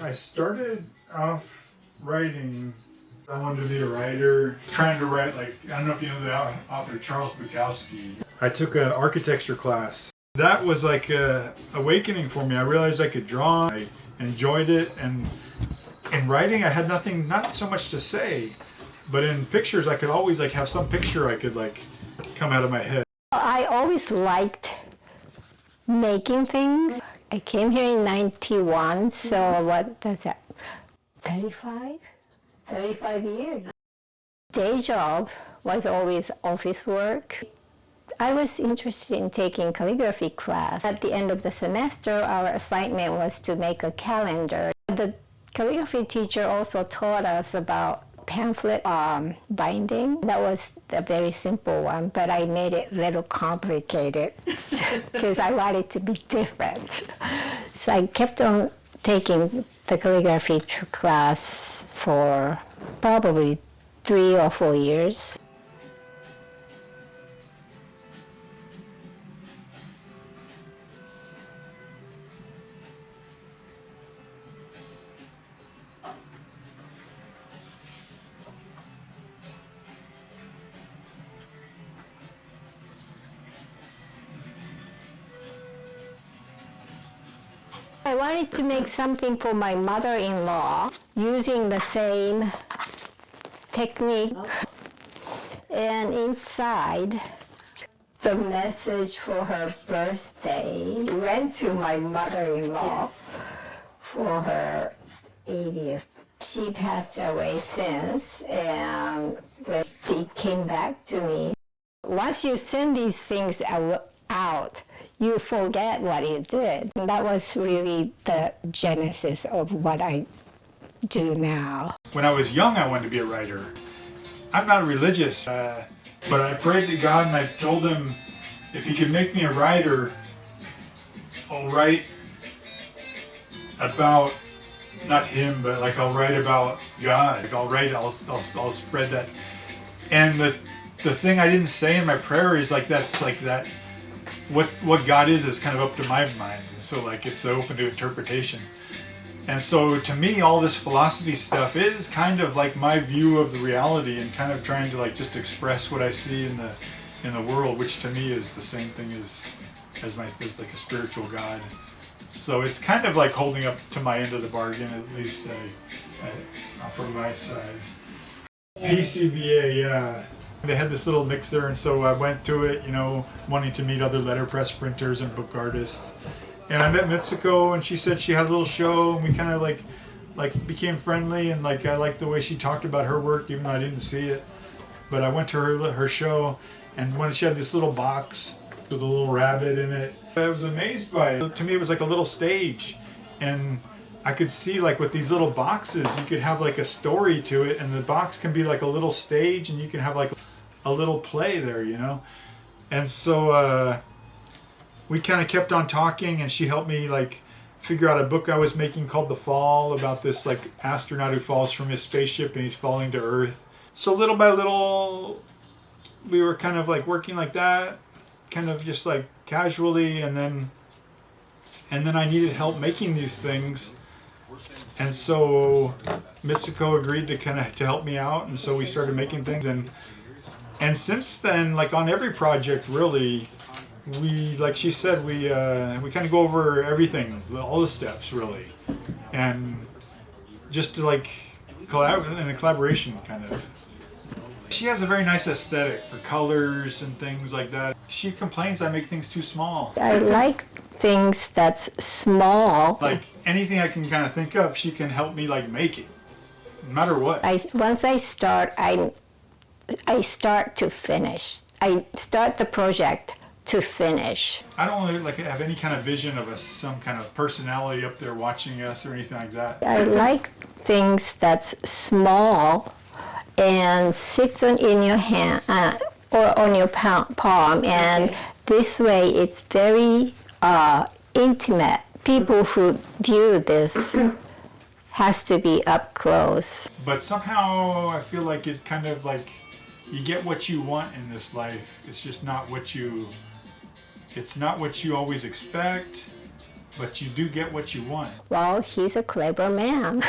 I started off writing. I wanted to be a writer, trying to write, like, I don't know if you know the author Charles Bukowski. I took an architecture class. That was like a awakening for me. I realized I could draw. I enjoyed it, and in writing I had not so much to say, but in pictures I could always like have some picture I could like come out of my head. I always liked making things. I came here in 91, so what does that, 35 years. Day job was always office work. I was interested in taking calligraphy class. At the end of the semester, our assignment was to make a calendar. The calligraphy teacher also taught us about pamphlet binding. That was a very simple one, but I made it a little complicated because I wanted it to be different. So I kept on taking the calligraphy class for probably 3 or 4 years. I wanted to make something for my mother-in-law using the same technique. And inside, the message for her birthday went to my mother-in-law for her 80th. She passed away since, and when she came back to me. Once you send these things out, you forget what you did. And that was really the genesis of what I do now. When I was young, I wanted to be a writer. I'm not religious, but I prayed to God and I told him, if he could make me a writer, I'll write about, not him, but like I'll write about God. Like I'll spread that. And the thing I didn't say in my prayer is like that's like that. What God is kind of up to my mind. So like it's open to interpretation. And so to me, all this philosophy stuff is kind of like my view of the reality and kind of trying to like just express what I see in the world, which to me is the same thing as like a spiritual God. So it's kind of like holding up to my end of the bargain, at least from my side. PCBA, yeah. They had this little mixer, and so I went to it, you know, wanting to meet other letterpress printers and book artists. And I met Mitsuko, and she said she had a little show, and we kind of like became friendly, and like I liked the way she talked about her work, even though I didn't see it. But I went to her show, and when she had this little box with a little rabbit in it, I was amazed by it. To me, it was like a little stage, and I could see like with these little boxes, you could have like a story to it, and the box can be like a little stage, and you can have like a little play there, you know. And so we kind of kept on talking, and she helped me like figure out a book I was making called The Fall, about this like astronaut who falls from his spaceship and he's falling to Earth. So little by little, we were kind of like working like that, kind of just like casually, and then I needed help making these things. And so Mitsuko agreed to help me out, and so we started making things, and since then, like on every project really, we, like she said, we kind of go over everything, all the steps really, and just to like in a collaboration kind of. She has a very nice aesthetic for colors and things like that. She complains I make things too small. I like things that's small. Like anything I can kind of think of, she can help me like make it, no matter what. Once I start, I start to finish. I start the project to finish. I don't really like have any kind of vision of some kind of personality up there watching us or anything like that. I like things that's small and sits in your hand or on your palm, and this way it's very intimate. People who view this has to be up close. But somehow I feel like it kind of like you get what you want in this life. It's just not what you always expect. but you do get what you want. Well, he's a clever man.